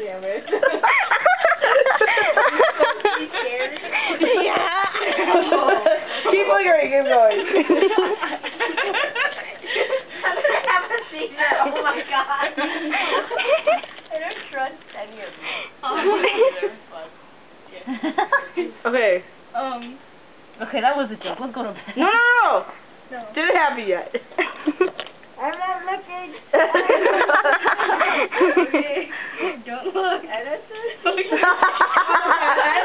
damn it. Yeah. Keep lingering, keep going. Oh my god. I don't trust any of you. Okay. Okay, that was a joke. Let's go to bed. No, no, no. No. Didn't happen yet. I'm not looking. Don't look. I'm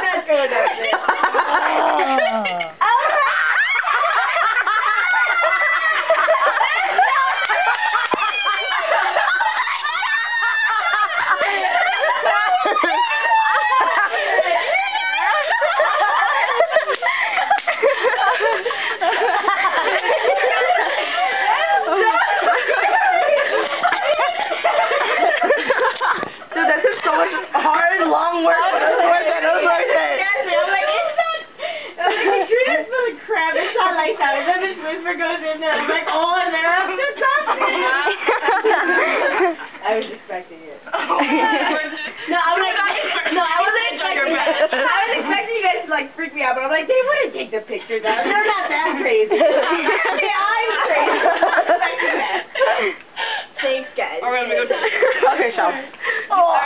not going up there. Long work, but it was worth it. It was worth it. I'm like, it's not. I'm like, the tree is full of crap. It's not like that. And then this whisper goes in there. I'm like, oh, and then I'm just talking. I was expecting it. No, I'm like, no, I wasn't expecting that. I was expecting you guys to like freak me out, but I'm like, they wouldn't take the pictures out. They're not that crazy. Yeah, I'm crazy. Thanks, guys. Okay, Sean. Oh.